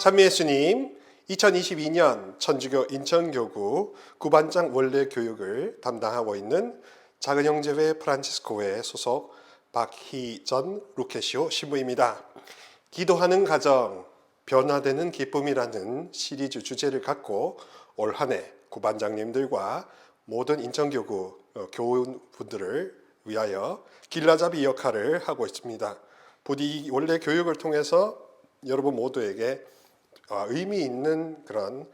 찬미예수님, 2022년 천주교 인천교구 구반장 원래 교육을 담당하고 있는 작은형제회 프란치스코회 소속 박희전 루케시오 신부입니다. 기도하는 가정, 변화되는 기쁨이라는 시리즈 주제를 갖고 올 한 해 구반장님들과 모든 인천교구 교우분들을 위하여 길라잡이 역할을 하고 있습니다. 부디 원래 교육을 통해서 여러분 모두에게 의미 있는 그런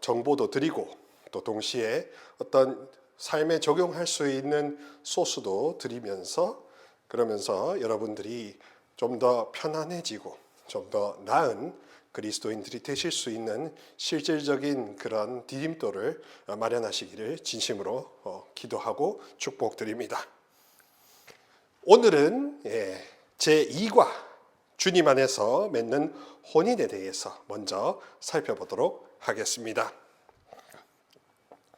정보도 드리고 또 동시에 어떤 삶에 적용할 수 있는 소스도 드리면서 그러면서 여러분들이 좀 더 편안해지고 좀 더 나은 그리스도인들이 되실 수 있는 실질적인 그런 디딤돌을 마련하시기를 진심으로 기도하고 축복드립니다. 오늘은 제2과 주님 안에서 맺는 혼인에 대해서 먼저 살펴보도록 하겠습니다.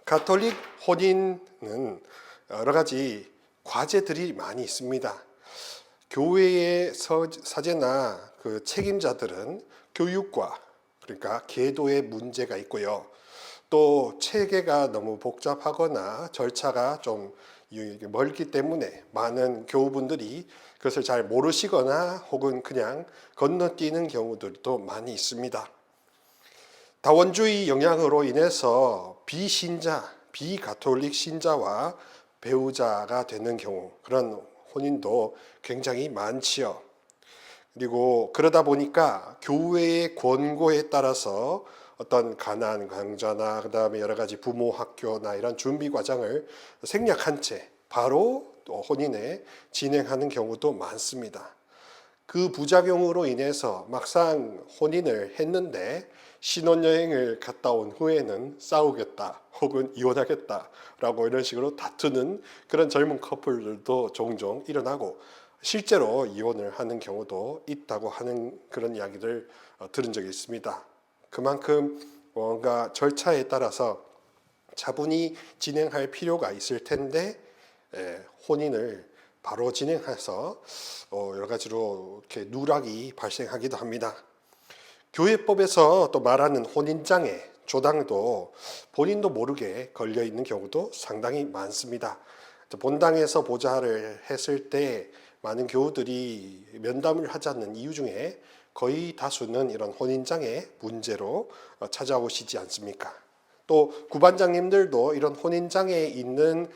가톨릭 혼인은 여러 가지 과제들이 많이 있습니다. 교회의 사제나 그 책임자들은 교육과 그러니까 계도의 문제가 있고요. 또 체계가 너무 복잡하거나 절차가 좀 멀기 때문에 많은 교우분들이 그것을 잘 모르시거나 혹은 그냥 건너뛰는 경우들도 많이 있습니다. 다원주의 영향으로 인해서 비신자, 비가톨릭 신자와 배우자가 되는 경우 그런 혼인도 굉장히 많지요. 그리고 그러다 보니까 교회의 권고에 따라서 어떤 가난 강좌나 그다음에 여러 가지 부모 학교나 이런 준비 과정을 생략한 채 바로 또 혼인에 진행하는 경우도 많습니다. 그 부작용으로 인해서 막상 혼인을 했는데 신혼여행을 갔다 온 후에는 싸우겠다 혹은 이혼하겠다라고 이런 식으로 다투는 그런 젊은 커플들도 종종 일어나고 실제로 이혼을 하는 경우도 있다고 하는 그런 이야기를 들은 적이 있습니다. 그만큼 뭔가 절차에 따라서 차분히 진행할 필요가 있을 텐데 혼인을 바로 진행해서 여러 가지로 이렇게 누락이 발생하기도 합니다. 교회법에서 또 말하는 혼인장애, 조당도 본인도 모르게 걸려 있는 경우도 상당히 많습니다. 본당에서 보좌를 했을 때 많은 교우들이 면담을 하지 않는 이유 중에 거의 다수는 이런 혼인장애 문제로 찾아오시지 않습니까? 또 구반장님들도 이런 혼인장애에 있는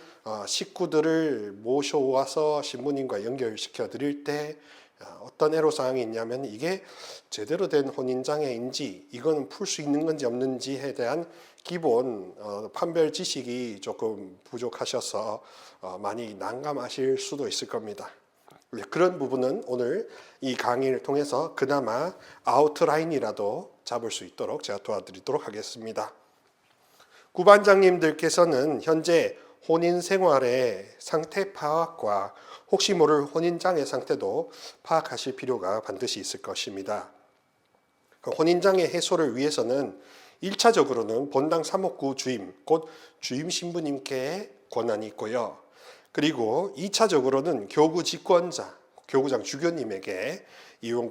식구들을 모셔와서 신부님과 연결시켜 드릴 때 어떤 애로사항이 있냐면 이게 제대로 된 혼인장애인지 이거는 풀 수 있는 건지 없는지에 대한 기본 판별 지식이 조금 부족하셔서 많이 난감하실 수도 있을 겁니다. 그런 부분은 오늘 이 강의를 통해서 그나마 아웃라인이라도 잡을 수 있도록 제가 도와드리도록 하겠습니다. 구반장님들께서는 현재 혼인 생활의 상태 파악과 혹시 모를 혼인장애 상태도 파악하실 필요가 반드시 있을 것입니다. 혼인장애 해소를 위해서는 1차적으로는 본당 사목구 주임, 곧 주임 신부님께 권한이 있고요. 그리고 2차적으로는 교구 직권자, 교구장 주교님에게 이혼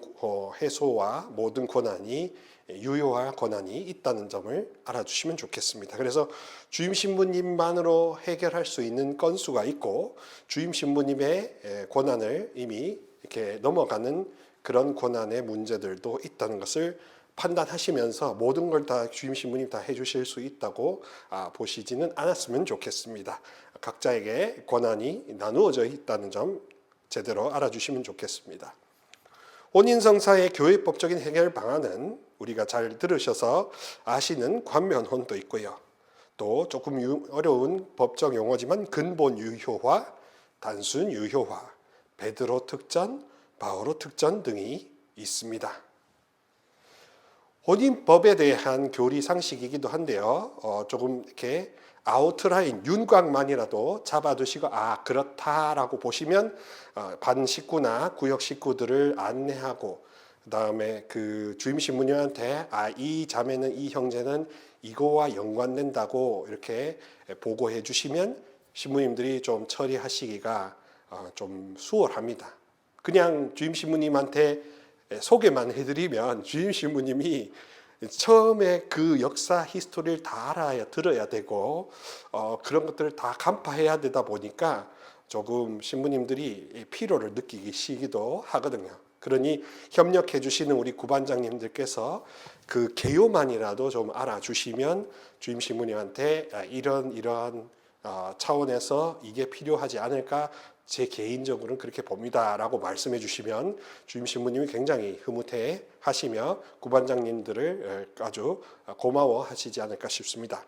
해소와 모든 권한이 유효할 권한이 있다는 점을 알아주시면 좋겠습니다. 그래서 주임 신부님만으로 해결할 수 있는 건수가 있고 주임 신부님의 권한을 이미 이렇게 넘어가는 그런 권한의 문제들도 있다는 것을 판단하시면서 모든 걸 다 주임 신부님 다 해주실 수 있다고 보시지는 않았으면 좋겠습니다. 각자에게 권한이 나누어져 있다는 점 제대로 알아주시면 좋겠습니다. 혼인성사의 교회법적인 해결 방안은 우리가 잘 들으셔서 아시는 관면혼도 있고요. 또 조금 어려운 법적 용어지만 근본 유효화, 단순 유효화, 베드로 특전, 바오로 특전 등이 있습니다. 혼인법에 대한 교리 상식이기도 한데요. 조금 이렇게 아웃라인, 윤곽만이라도 잡아두시고 그렇다라고 보시면 반 식구나 구역 식구들을 안내하고 그다음에 그 주임 신부님한테 이 자매는 이 형제는 이거와 연관된다고 이렇게 보고해 주시면 신부님들이 좀 처리하시기가 좀 수월합니다. 그냥 주임 신부님한테 소개만 해드리면 주임 신부님이 처음에 그 역사 히스토리를 다 들어야 되고 그런 것들을 다 간파해야 되다 보니까 조금 신부님들이 피로를 느끼기도 하거든요. 그러니 협력해 주시는 우리 구반장님들께서 그 개요만이라도 좀 알아주시면 주임 신부님한테 이러한 차원에서 이게 필요하지 않을까, 제 개인적으로는 그렇게 봅니다 라고 말씀해 주시면 주임 신부님이 굉장히 흐뭇해 하시며 구반장님들을 아주 고마워 하시지 않을까 싶습니다.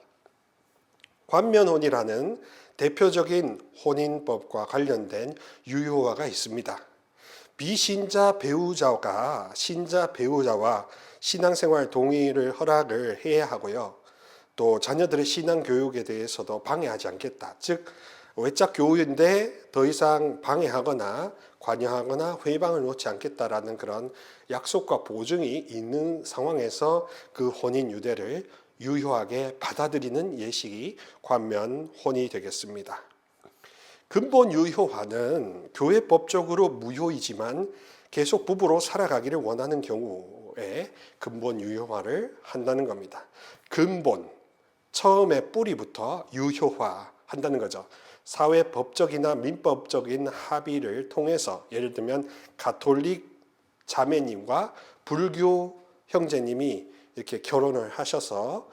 관면혼이라는 대표적인 혼인법과 관련된 유효화가 있습니다. 비신자 배우자가 신자 배우자와 신앙생활 동의를 허락을 해야 하고요. 또 자녀들의 신앙 교육에 대해서도 방해하지 않겠다. 즉 외짝 교우인데 더 이상 방해하거나 관여하거나 회방을 놓지 않겠다라는 그런 약속과 보증이 있는 상황에서 그 혼인 유대를 유효하게 받아들이는 예식이 관면혼이 되겠습니다. 근본 유효화는 교회법적으로 무효이지만 계속 부부로 살아가기를 원하는 경우에 근본 유효화를 한다는 겁니다. 근본, 처음에 뿌리부터 유효화한다는 거죠. 사회법적이나 민법적인 합의를 통해서, 예를 들면 가톨릭 자매님과 불교 형제님이 이렇게 결혼을 하셔서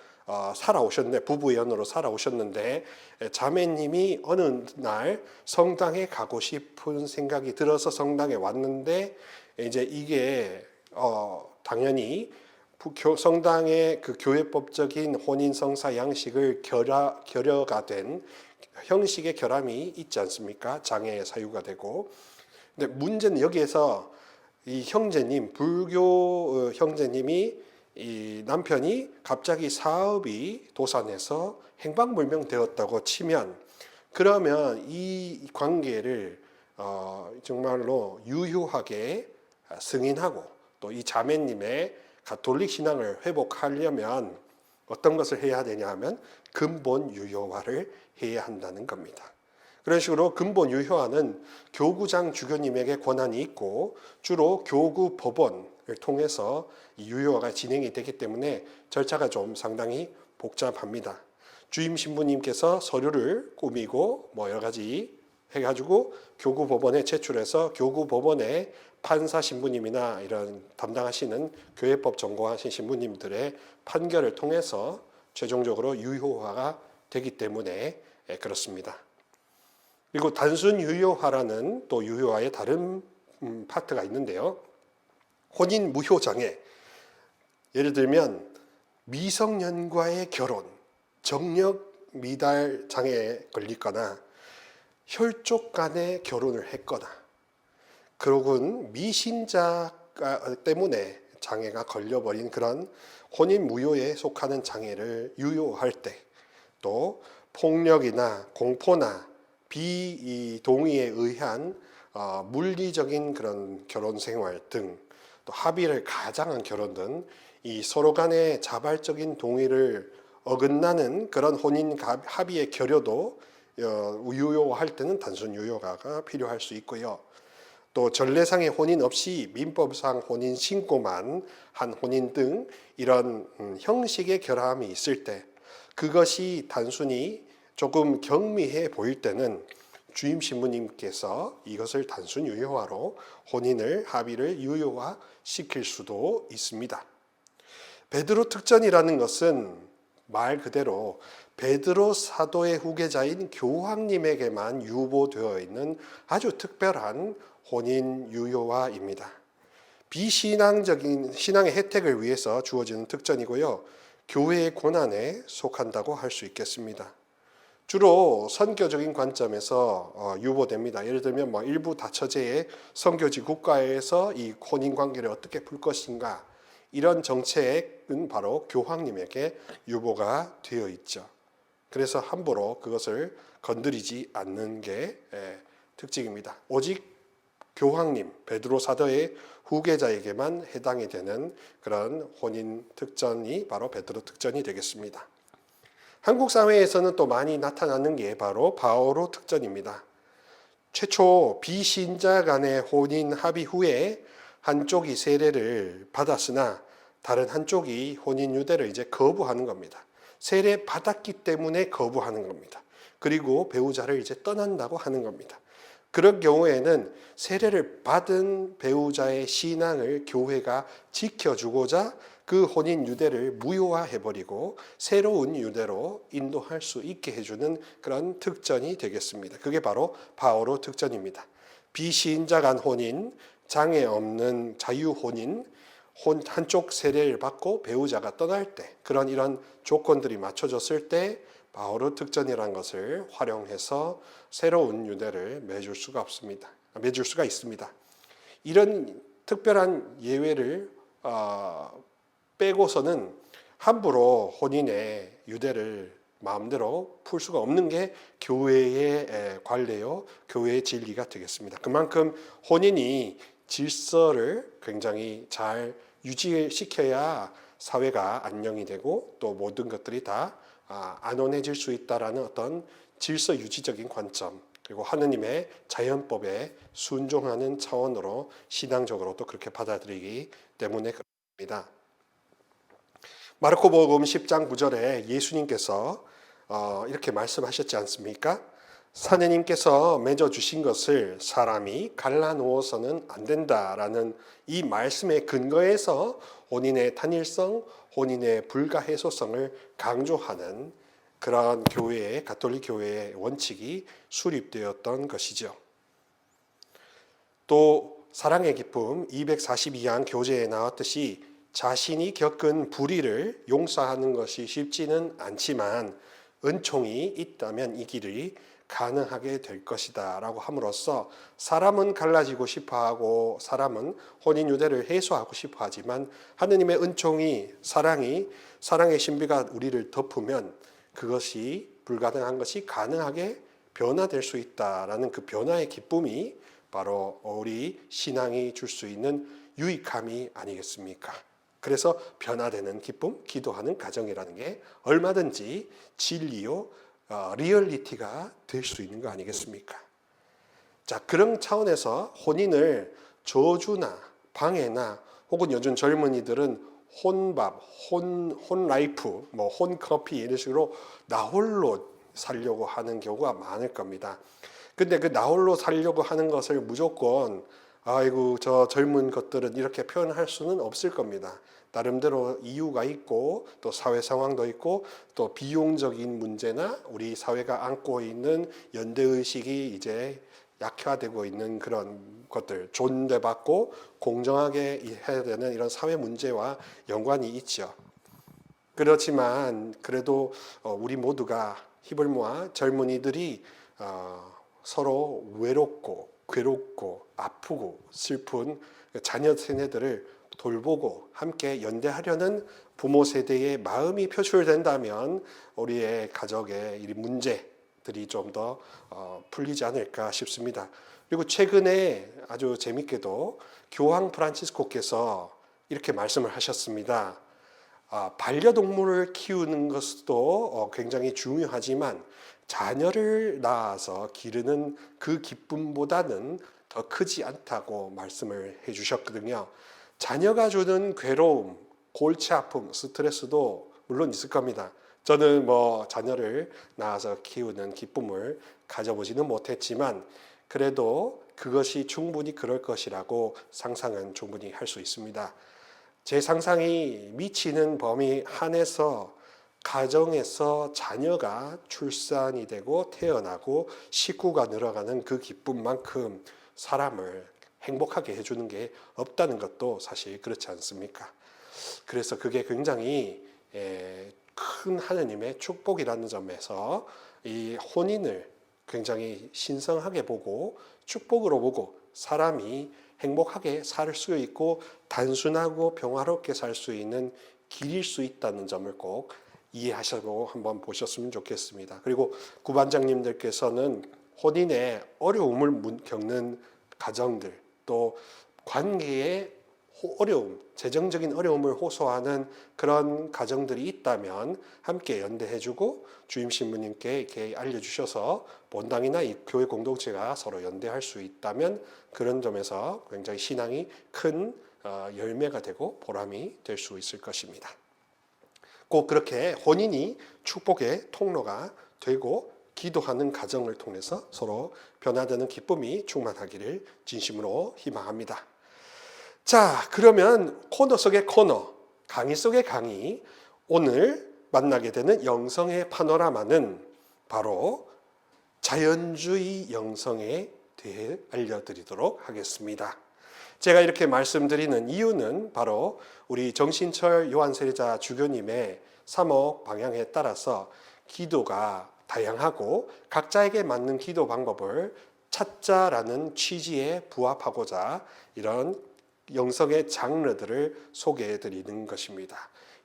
살아오셨는데, 부부연으로 살아오셨는데 자매님이 어느 날 성당에 가고 싶은 생각이 들어서 성당에 왔는데, 이제 이게 당연히 성당의 그 교회법적인 혼인 성사 양식을 결여가 된 형식의 결함이 있지 않습니까? 장애의 사유가 되고. 근데 문제는 여기에서 이 형제님, 불교 형제님이, 이 남편이 갑자기 사업이 도산해서 행방불명 되었다고 치면, 그러면 이 관계를 정말로 유효하게 승인하고 또 이 자매님의 가톨릭 신앙을 회복하려면 어떤 것을 해야 되냐 하면 근본 유효화를 해야 한다는 겁니다. 그런 식으로 근본 유효화는 교구장 주교님에게 권한이 있고 주로 교구 법원을 통해서 이 유효화가 진행이 되기 때문에 절차가 좀 상당히 복잡합니다. 주임 신부님께서 서류를 꾸미고 여러 가지 해가지고 교구 법원에 제출해서 교구 법원의 판사 신부님이나 이런 담당하시는 교회법 전공하신 신부님들의 판결을 통해서 최종적으로 유효화가 되기 때문에 그렇습니다. 그리고 단순 유효화라는 또 유효화의 다른 파트가 있는데요. 혼인 무효 장애, 예를 들면 미성년과의 결혼, 정력 미달 장애에 걸리거나 혈족 간의 결혼을 했거나, 그러군 미신자 때문에 장애가 걸려버린 그런 혼인 무효에 속하는 장애를 유효할 때, 또 폭력이나 공포나 비동의에 의한 물리적인 그런 결혼 생활 등, 또 합의를 가장한 결혼 등 이 서로 간의 자발적인 동의를 어긋나는 그런 혼인 합의의 결여도 유효할 때는 단순 유효화가 필요할 수 있고요. 또 전례상의 혼인 없이 민법상 혼인 신고만 한 혼인 등 이런 형식의 결함이 있을 때, 그것이 단순히 조금 경미해 보일 때는 주임 신부님께서 이것을 단순 유효화로 혼인을 합의를 유효화 시킬 수도 있습니다. 베드로 특전이라는 것은 말 그대로 베드로 사도의 후계자인 교황님에게만 유보되어 있는 아주 특별한 혼인 유효화입니다. 비신앙적인 신앙의 혜택을 위해서 주어지는 특전이고요. 교회의 권한에 속한다고 할 수 있겠습니다. 주로 선교적인 관점에서 유보됩니다. 예를 들면 일부 다처제의 선교지 국가에서 이 혼인 관계를 어떻게 풀 것인가, 이런 정책은 바로 교황님에게 유보가 되어 있죠. 그래서 함부로 그것을 건드리지 않는 게 특징입니다. 오직 교황님, 베드로 사도의 후계자에게만 해당이 되는 그런 혼인 특전이 바로 베드로 특전이 되겠습니다. 한국 사회에서는 또 많이 나타나는 게 바로 바오로 특전입니다. 최초 비신자 간의 혼인 합의 후에 한쪽이 세례를 받았으나 다른 한쪽이 혼인 유대를 이제 거부하는 겁니다. 세례 받았기 때문에 거부하는 겁니다. 그리고 배우자를 이제 떠난다고 하는 겁니다. 그런 경우에는 세례를 받은 배우자의 신앙을 교회가 지켜주고자 그 혼인 유대를 무효화해버리고 새로운 유대로 인도할 수 있게 해주는 그런 특전이 되겠습니다. 그게 바로 바오로 특전입니다. 비신자 간 혼인, 장애 없는 자유 혼인, 한쪽 세례를 받고 배우자가 떠날 때 그런 이런 조건들이 맞춰졌을 때 바오로 특전이라는 것을 활용해서 새로운 유대를 맺을 수가 있습니다. 이런 특별한 예외를 빼고서는 함부로 혼인의 유대를 마음대로 풀 수가 없는 게 교회의 관례요, 교회의 진리가 되겠습니다. 그만큼 혼인이 질서를 굉장히 잘 유지시켜야 사회가 안녕이 되고 또 모든 것들이 다 안온해질 수 있다라는 어떤 질서 유지적인 관점, 그리고 하느님의 자연법에 순종하는 차원으로 신앙적으로도 그렇게 받아들이기 때문에 그렇습니다. 마르코복음 10장 9절에 예수님께서 이렇게 말씀하셨지 않습니까? 하느님께서 맺어주신 것을 사람이 갈라놓아서는 안 된다라는 이 말씀의 근거에서 혼인의 단일성, 혼인의 불가해소성을 강조하는 그러한 교회의, 가톨릭 교회의 원칙이 수립되었던 것이죠. 또 사랑의 기쁨 242양 교재에 나왔듯이 자신이 겪은 불의를 용서하는 것이 쉽지는 않지만 은총이 있다면 이 길이 가능하게 될 것이다 라고 함으로써 사람은 갈라지고 싶어하고 사람은 혼인 유대를 해소하고 싶어하지만 하느님의 은총이 사랑의 신비가 우리를 덮으면 그것이 불가능한 것이 가능하게 변화될 수 있다라는 그 변화의 기쁨이 바로 우리 신앙이 줄 수 있는 유익함이 아니겠습니까? 그래서 변화되는 기쁨, 기도하는 가정이라는 게 얼마든지 진리요, 리얼리티가 될 수 있는 거 아니겠습니까? 자, 그런 차원에서 혼인을 저주나 방해나 혹은 요즘 젊은이들은 혼밥, 혼라이프, 혼커피 이런 식으로 나홀로 살려고 하는 경우가 많을 겁니다. 근데 그 나홀로 살려고 하는 것을 무조건 아이고 저 젊은 것들은 이렇게 표현할 수는 없을 겁니다. 나름대로 이유가 있고 또 사회 상황도 있고 또 비용적인 문제나 우리 사회가 안고 있는 연대의식이 이제 약화되고 있는 그런 것들, 존대받고 공정하게 해야 되는 이런 사회 문제와 연관이 있죠. 그렇지만 그래도 우리 모두가 힘을 모아 젊은이들이 서로 외롭고 괴롭고 아프고 슬픈 자녀 세대들을 돌보고 함께 연대하려는 부모 세대의 마음이 표출된다면 우리의 가족의 이 문제들이 좀 더 풀리지 않을까 싶습니다. 그리고 최근에 아주 재밌게도 교황 프란치스코께서 이렇게 말씀을 하셨습니다. 반려동물을 키우는 것도 굉장히 중요하지만 자녀를 낳아서 기르는 그 기쁨보다는 더 크지 않다고 말씀을 해주셨거든요. 자녀가 주는 괴로움, 골치 아픔, 스트레스도 물론 있을 겁니다. 저는 자녀를 낳아서 키우는 기쁨을 가져보지는 못했지만 그래도 그것이 충분히 그럴 것이라고 상상은 충분히 할 수 있습니다. 제 상상이 미치는 범위 안에서 가정에서 자녀가 출산이 되고 태어나고 식구가 늘어가는 그 기쁨만큼 사람을 행복하게 해주는 게 없다는 것도 사실 그렇지 않습니까? 그래서 그게 굉장히 큰 하느님의 축복이라는 점에서 이 혼인을 굉장히 신성하게 보고 축복으로 보고 사람이 행복하게 살 수 있고 단순하고 평화롭게 살 수 있는 길일 수 있다는 점을 꼭 이해하시고 한번 보셨으면 좋겠습니다. 그리고 구반장님들께서는 혼인의 어려움을 겪는 가정들 또 관계의 재정적인 어려움을 호소하는 그런 가정들이 있다면 함께 연대해주고 주임 신부님께 이렇게 알려주셔서 본당이나 이 교회 공동체가 서로 연대할 수 있다면 그런 점에서 굉장히 신앙이 큰 열매가 되고 보람이 될 수 있을 것입니다. 꼭 그렇게 혼인이 축복의 통로가 되고 기도하는 가정을 통해서 서로 변화되는 기쁨이 충만하기를 진심으로 희망합니다. 자, 그러면 코너 속의 코너, 강의 속의 강의, 오늘 만나게 되는 영성의 파노라마는 바로 자연주의 영성에 대해 알려드리도록 하겠습니다. 제가 이렇게 말씀드리는 이유는 바로 우리 정신철 요한세례자 주교님의 3억 방향에 따라서 기도가 다양하고 각자에게 맞는 기도 방법을 찾자라는 취지에 부합하고자 이런 영성의 장르들을 소개해 드리는 것입니다.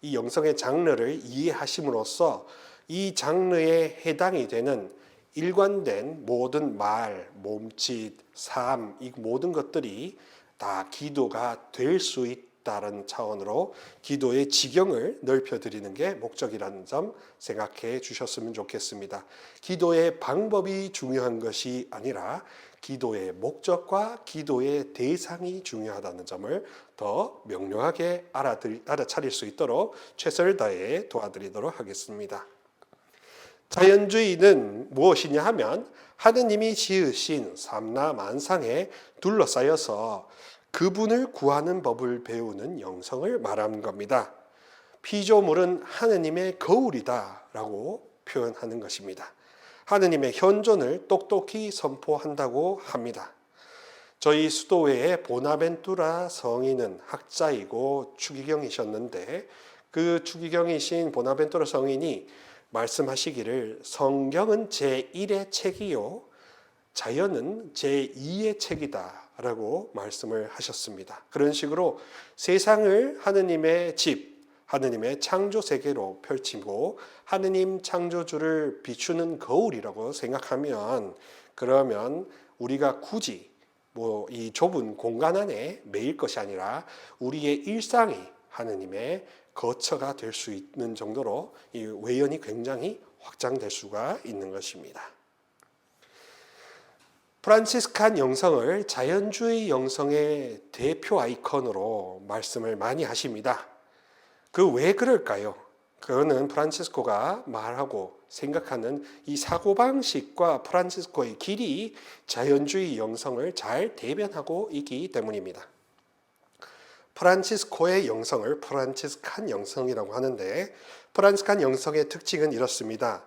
이 영성의 장르를 이해하심으로써 이 장르에 해당이 되는 일관된 모든 말, 몸짓, 삶, 이 모든 것들이 다 기도가 될 수 있다는 차원으로 기도의 지경을 넓혀드리는 게 목적이라는 점 생각해 주셨으면 좋겠습니다. 기도의 방법이 중요한 것이 아니라 기도의 목적과 기도의 대상이 중요하다는 점을 더 명료하게 알아차릴 수 있도록 최선을 다해 도와드리도록 하겠습니다. 자연주의는 무엇이냐 하면 하느님이 지으신 삼라 만상에 둘러싸여서 그분을 구하는 법을 배우는 영성을 말하는 겁니다. 피조물은 하느님의 거울이다 라고 표현하는 것입니다. 하느님의 현존을 똑똑히 선포한다고 합니다. 저희 수도회의 보나벤투라 성인은 학자이고 추기경이셨는데 그 추기경이신 보나벤투라 성인이 말씀하시기를 성경은 제1의 책이요 자연은 제2의 책이다 라고 말씀을 하셨습니다. 그런 식으로 세상을 하느님의 집, 하느님의 창조 세계로 펼치고 하느님 창조주를 비추는 거울이라고 생각하면 그러면 우리가 굳이 이 좁은 공간 안에 매일 것이 아니라 우리의 일상이 하느님의 거처가 될 수 있는 정도로 이 외연이 굉장히 확장될 수가 있는 것입니다. 프란치스칸 영성을 자연주의 영성의 대표 아이콘으로 말씀을 많이 하십니다. 그 왜 그럴까요? 그거는 프란치스코가 말하고 생각하는 이 사고방식과 프란치스코의 길이 자연주의 영성을 잘 대변하고 있기 때문입니다. 프란치스코의 영성을 프란치스칸 영성이라고 하는데 프란치스칸 영성의 특징은 이렇습니다.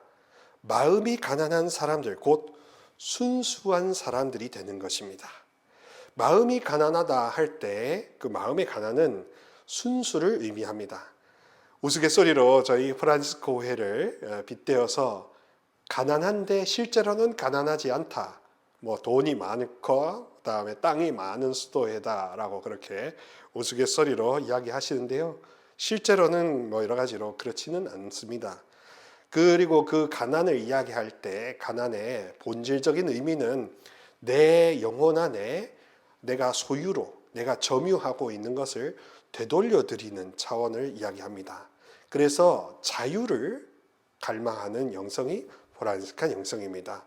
마음이 가난한 사람들, 곧 순수한 사람들이 되는 것입니다. 마음이 가난하다 할 때 그 마음의 가난은 순수를 의미합니다. 우스갯소리로 저희 프란치스코 회를 빗대어서 가난한데 실제로는 가난하지 않다. 돈이 많고 그다음에 땅이 많은 수도회다라고 그렇게 우스갯소리로 이야기하시는데요. 실제로는 여러 가지로 그렇지는 않습니다. 그리고 그 가난을 이야기할 때 가난의 본질적인 의미는 내 영혼 안에 내가 소유로 내가 점유하고 있는 것을 되돌려드리는 차원을 이야기합니다. 그래서 자유를 갈망하는 영성이 프란치스칸 영성입니다.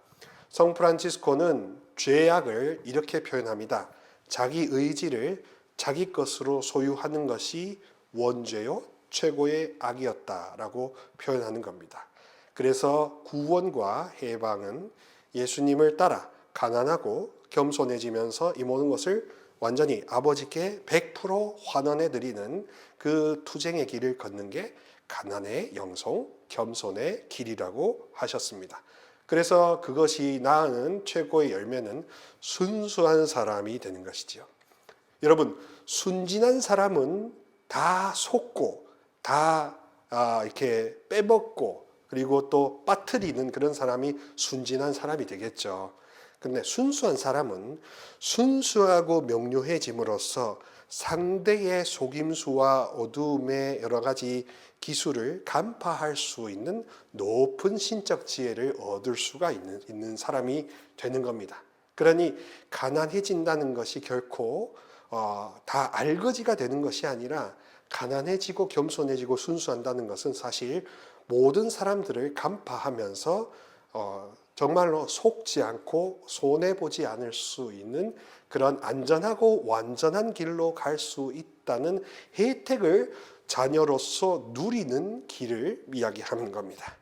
성 프란치스코는 죄악을 이렇게 표현합니다. 자기 의지를 자기 것으로 소유하는 것이 원죄요 최고의 악이었다라고 표현하는 겁니다. 그래서 구원과 해방은 예수님을 따라 가난하고 겸손해지면서 이 모든 것을 완전히 아버지께 100% 환원해 드리는 그 투쟁의 길을 걷는 게 가난의 영성, 겸손의 길이라고 하셨습니다. 그래서 그것이 낳은 최고의 열매는 순수한 사람이 되는 것이지요. 여러분, 순진한 사람은 다 속고 다 이렇게 빼먹고 그리고 또 빠뜨리는 그런 사람이 순진한 사람이 되겠죠. 근데 순수한 사람은 순수하고 명료해짐으로써 상대의 속임수와 어두움의 여러 가지 기술을 간파할 수 있는 높은 신적 지혜를 얻을 수가 있는 사람이 되는 겁니다. 그러니 가난해진다는 것이 결코 다 알거지가 되는 것이 아니라 가난해지고 겸손해지고 순수한다는 것은 사실 모든 사람들을 간파하면서 정말로 속지 않고 손해보지 않을 수 있는 그런 안전하고 완전한 길로 갈 수 있다는 혜택을 자녀로서 누리는 길을 이야기하는 겁니다.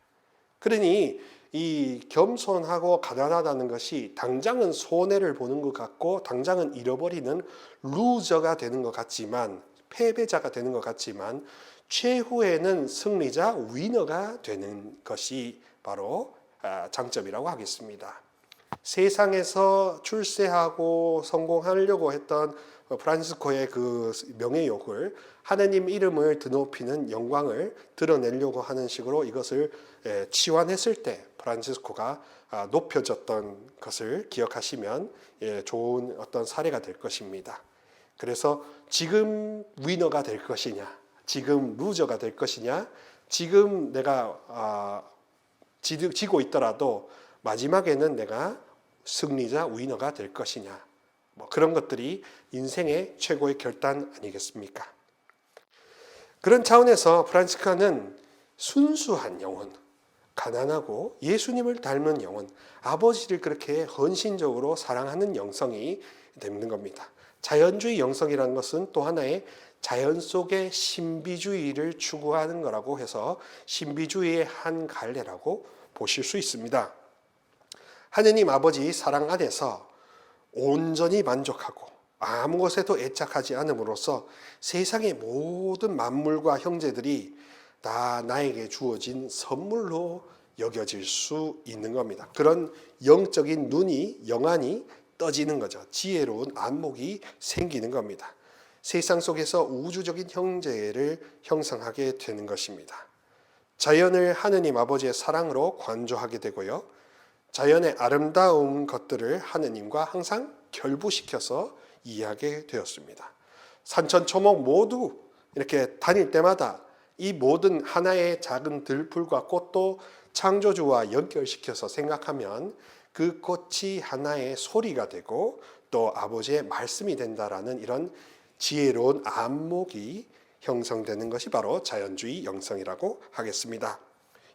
그러니 이 겸손하고 가난하다는 것이 당장은 손해를 보는 것 같고 당장은 잃어버리는 루저가 되는 것 같지만, 패배자가 되는 것 같지만 최후에는 승리자, 위너가 되는 것이 바로 장점이라고 하겠습니다. 세상에서 출세하고 성공하려고 했던 프란시스코의 그 명예욕을, 하나님 이름을 드높이는 영광을 드러내려고 하는 식으로 이것을 치환했을 때 프란시스코가 높여졌던 것을 기억하시면 좋은 어떤 사례가 될 것입니다. 그래서 지금 위너가 될 것이냐, 지금 루저가 될 것이냐, 지금 내가 지고 있더라도 마지막에는 내가 승리자, 위너가 될 것이냐, 그런 것들이 인생의 최고의 결단 아니겠습니까? 그런 차원에서 프란치스카는 순수한 영혼, 가난하고 예수님을 닮은 영혼, 아버지를 그렇게 헌신적으로 사랑하는 영성이 되는 겁니다. 자연주의 영성이라는 것은 또 하나의 자연 속의 신비주의를 추구하는 거라고 해서 신비주의의 한 갈래라고 보실 수 있습니다. 하느님 아버지 사랑 안에서 온전히 만족하고 아무 것에도 애착하지 않음으로써 세상의 모든 만물과 형제들이 다 나에게 주어진 선물로 여겨질 수 있는 겁니다. 그런 영적인 눈이, 영안이 떠지는 거죠. 지혜로운 안목이 생기는 겁니다. 세상 속에서 우주적인 형제를 형성하게 되는 것입니다. 자연을 하느님 아버지의 사랑으로 관조하게 되고요. 자연의 아름다운 것들을 하느님과 항상 결부시켜서 이해하게 되었습니다. 산천초목 모두 이렇게 다닐 때마다 이 모든 하나의 작은 들풀과 꽃도 창조주와 연결시켜서 생각하면 그 꽃이 하나의 소리가 되고 또 아버지의 말씀이 된다라는 이런 지혜로운 안목이 형성되는 것이 바로 자연주의 영성이라고 하겠습니다.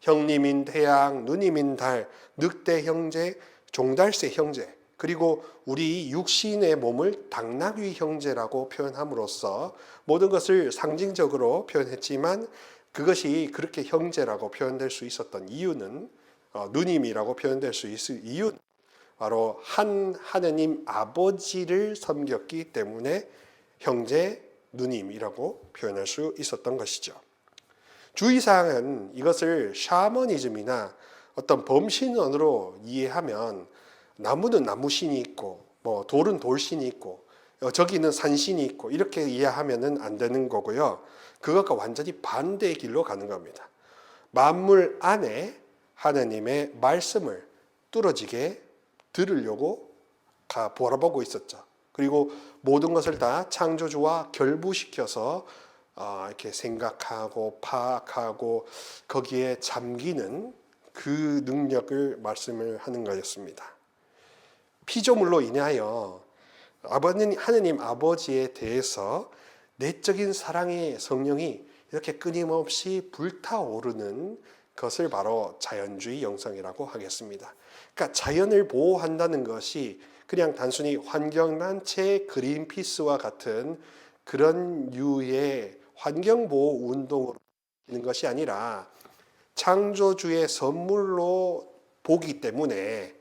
형님인 태양, 누님인 달, 늑대 형제, 종달새 형제, 그리고 우리 육신의 몸을 당나귀 형제라고 표현함으로써 모든 것을 상징적으로 표현했지만 그것이 그렇게 형제라고 표현될 수 있었던 이유는, 누님이라고 표현될 수 있을 이유는 바로 한 하느님 아버지를 섬겼기 때문에 형제, 누님이라고 표현할 수 있었던 것이죠. 주의사항은 이것을 샤머니즘이나 어떤 범신론으로 이해하면 나무는 나무신이 있고 돌은 돌신이 있고 저기는 산신이 있고 이렇게 이해하면 안 되는 거고요. 그것과 완전히 반대의 길로 가는 겁니다. 만물 안에 하느님의 말씀을 뚫어지게 들으려고 바라보고 있었죠. 그리고 모든 것을 다 창조주와 결부시켜서 이렇게 생각하고 파악하고 거기에 잠기는 그 능력을 말씀을 하는 거였습니다. 피조물로 인하여 하느님 아버지에 대해서 내적인 사랑의 성령이 이렇게 끊임없이 불타오르는 것을 바로 자연주의 영성이라고 하겠습니다. 그러니까 자연을 보호한다는 것이 그냥 단순히 환경단체 그린피스와 같은 그런 류의 환경보호 운동으로 있는 것이 아니라 창조주의 선물로 보기 때문에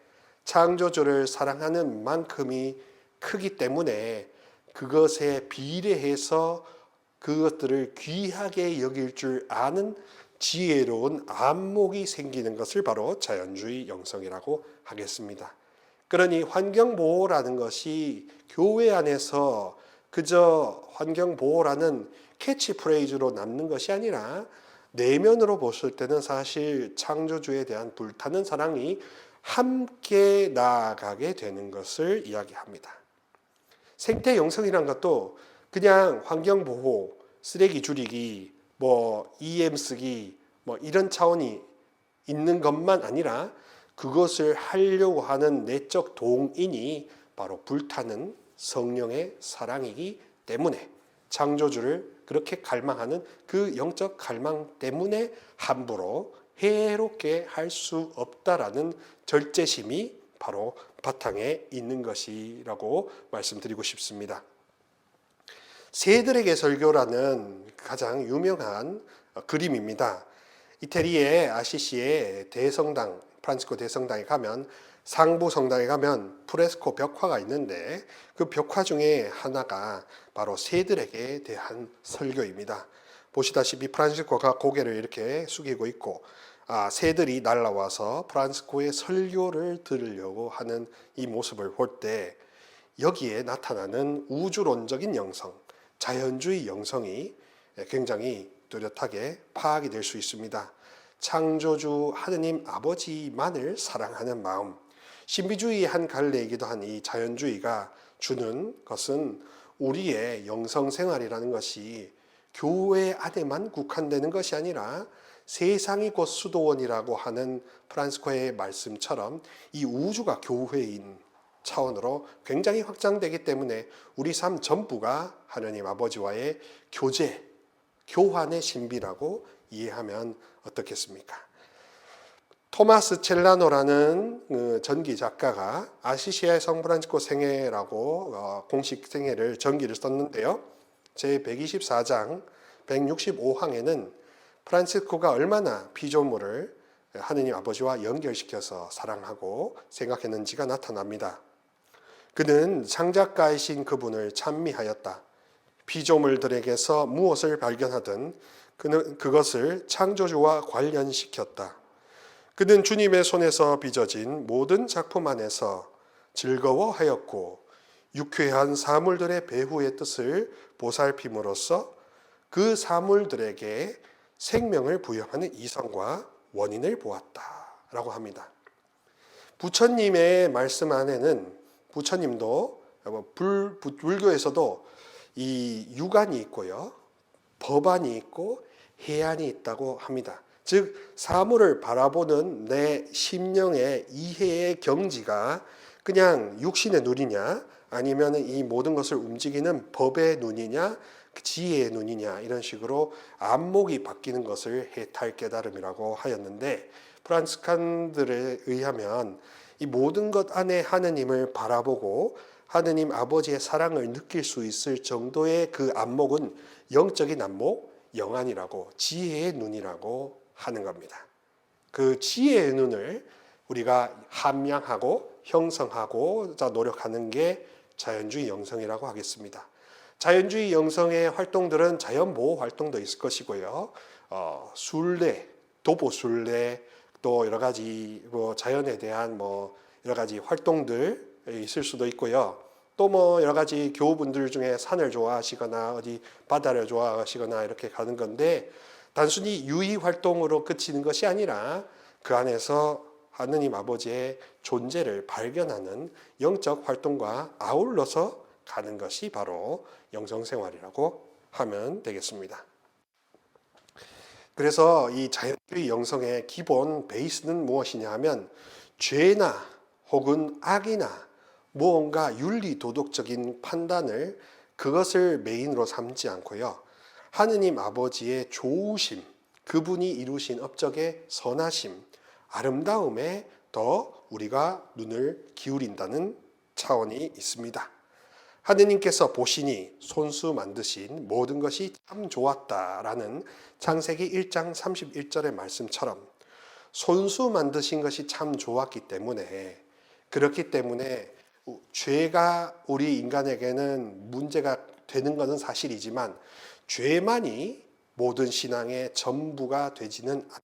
창조주를 사랑하는 만큼이 크기 때문에 그것에 비례해서 그것들을 귀하게 여길 줄 아는 지혜로운 안목이 생기는 것을 바로 자연주의 영성이라고 하겠습니다. 그러니 환경보호라는 것이 교회 안에서 그저 환경보호라는 캐치프레이즈로 남는 것이 아니라 내면으로 보실 때는 사실 창조주에 대한 불타는 사랑이 함께 나아가게 되는 것을 이야기합니다. 생태 영성이란 것도 그냥 환경보호, 쓰레기 줄이기, EM 쓰기 이런 차원이 있는 것만 아니라 그것을 하려고 하는 내적 동인이 바로 불타는 성령의 사랑이기 때문에, 창조주를 그렇게 갈망하는 그 영적 갈망 때문에 함부로 해롭게 할 수 없다라는 절제심이 바로 바탕에 있는 것이라고 말씀드리고 싶습니다. 새들에게 설교라는 가장 유명한 그림입니다. 이태리의 아시시의 대성당, 프란치스코 대성당에 가면, 상부 성당에 가면 프레스코 벽화가 있는데 그 벽화 중에 하나가 바로 새들에게 대한 설교입니다. 보시다시피 프란치스코가 고개를 이렇게 숙이고 있고, 새들이 날아와서 프란치스코의 설교를 들으려고 하는 이 모습을 볼 때 여기에 나타나는 우주론적인 영성, 자연주의 영성이 굉장히 뚜렷하게 파악이 될 수 있습니다. 창조주 하느님 아버지만을 사랑하는 마음, 신비주의의 한 갈래이기도 한 이 자연주의가 주는 것은 우리의 영성생활이라는 것이 교회 안에만 국한되는 것이 아니라 세상이 곧 수도원이라고 하는 프란치스코의 말씀처럼 이 우주가 교회인 차원으로 굉장히 확장되기 때문에 우리 삶 전부가 하느님 아버지와의 교제, 교환의 신비라고 이해하면 어떻겠습니까? 토마스 첼라노라는 전기 작가가 아시시의 성프란치스코 생애라고 공식 생애를 전기를 썼는데요. 제 124장 165항에는 프란치스코가 얼마나 피조물을 하느님 아버지와 연결시켜서 사랑하고 생각했는지가 나타납니다. 그는 창작가이신 그분을 찬미하였다. 피조물들에게서 무엇을 발견하든 그는 그것을 창조주와 관련시켰다. 그는 주님의 손에서 빚어진 모든 작품 안에서 즐거워하였고 유쾌한 사물들의 배후의 뜻을 보살핌으로써 그 사물들에게 생명을 부여하는 이성과 원인을 보았다라고 합니다. 부처님의 말씀 안에는 부처님도 불교에서도 이 유관이 있고요, 법안이 있고 해안이 있다고 합니다. 즉 사물을 바라보는 내 심령의 이해의 경지가 그냥 육신의 눈이냐 아니면 이 모든 것을 움직이는 법의 눈이냐 지혜의 눈이냐 이런 식으로 안목이 바뀌는 것을 해탈 깨달음이라고 하였는데, 프란치스칸들에 의하면 이 모든 것 안에 하느님을 바라보고 하느님 아버지의 사랑을 느낄 수 있을 정도의 그 안목은 영적인 안목, 영안이라고, 지혜의 눈이라고 하는 겁니다. 그 지혜의 눈을 우리가 함양하고 형성하고 노력하는 게 자연주의 영성이라고 하겠습니다. 자연주의 영성의 활동들은 자연보호 활동도 있을 것이고요. 순례, 도보순례, 또 여러 가지 자연에 대한 여러 가지 활동들 있을 수도 있고요. 또 여러 가지 교우분들 중에 산을 좋아하시거나 어디 바다를 좋아하시거나 이렇게 가는 건데, 단순히 유의 활동으로 그치는 것이 아니라 그 안에서 하느님 아버지의 존재를 발견하는 영적 활동과 아울러서 가는 것이 바로 영성생활이라고 하면 되겠습니다. 그래서 이 자연주의 영성의 기본 베이스는 무엇이냐 하면 죄나 혹은 악이나 무언가 윤리 도덕적인 판단을 그것을 메인으로 삼지 않고요, 하느님 아버지의 좋으심, 그분이 이루신 업적의 선하심, 아름다움에 더 우리가 눈을 기울인다는 차원이 있습니다. 하느님께서 보시니 손수 만드신 모든 것이 참 좋았다라는 창세기 1장 31절의 말씀처럼 손수 만드신 것이 참 좋았기 때문에, 그렇기 때문에 죄가 우리 인간에게는 문제가 되는 것은 사실이지만 죄만이 모든 신앙의 전부가 되지는 않습니다.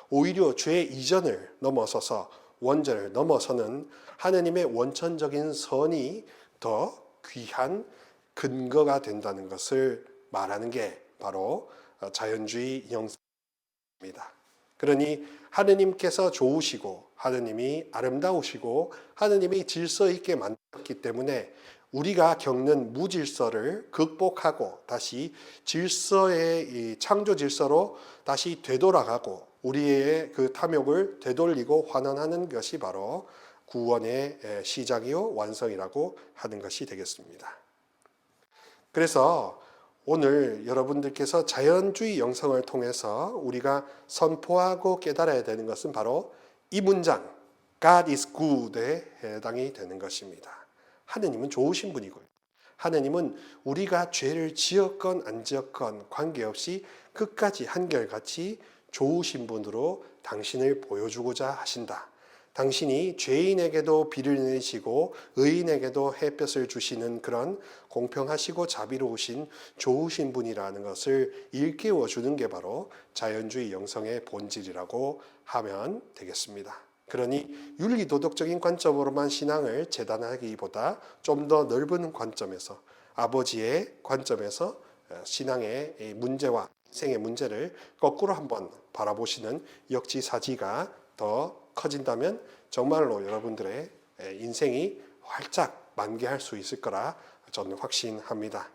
오히려 죄 이전을 넘어서서 원전을 넘어서는 하느님의 원천적인 선이 더 귀한 근거가 된다는 것을 말하는 게 바로 자연주의 영성입니다. 그러니 하느님께서 좋으시고 하느님이 아름다우시고 하느님이 질서 있게 만들었기 때문에 우리가 겪는 무질서를 극복하고 다시 질서의 창조 질서로 다시 되돌아가고 우리의 그 탐욕을 되돌리고 환원하는 것이 바로 구원의 시작이요 완성이라고 하는 것이 되겠습니다. 그래서 오늘 여러분들께서 자연주의 영성을 통해서 우리가 선포하고 깨달아야 되는 것은 바로 이 문장 God is good에 해당이 되는 것입니다. 하느님은 좋으신 분이고요. 하느님은 우리가 죄를 지었건 안 지었건 관계없이 끝까지 한결같이 좋으신 분으로 당신을 보여주고자 하신다. 당신이 죄인에게도 비를 내리시고 의인에게도 햇볕을 주시는 그런 공평하시고 자비로우신 좋으신 분이라는 것을 일깨워 주는 게 바로 자연주의 영성의 본질이라고 하면 되겠습니다. 그러니 윤리도덕적인 관점으로만 신앙을 재단하기보다 좀 더 넓은 관점에서 아버지의 관점에서 신앙의 문제와 인생의 문제를 거꾸로 한번 바라보시는 역지사지가 더 커진다면 정말로 여러분들의 인생이 활짝 만개할 수 있을 거라 저는 확신합니다.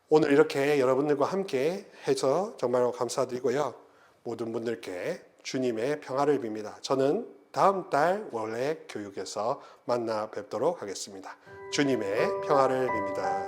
오늘 이렇게 여러분들과 함께 해서 정말로 감사드리고요. 모든 분들께 주님의 평화를 빕니다. 저는 다음 달 원래 교육에서 만나 뵙도록 하겠습니다. 주님의 평화를 빕니다.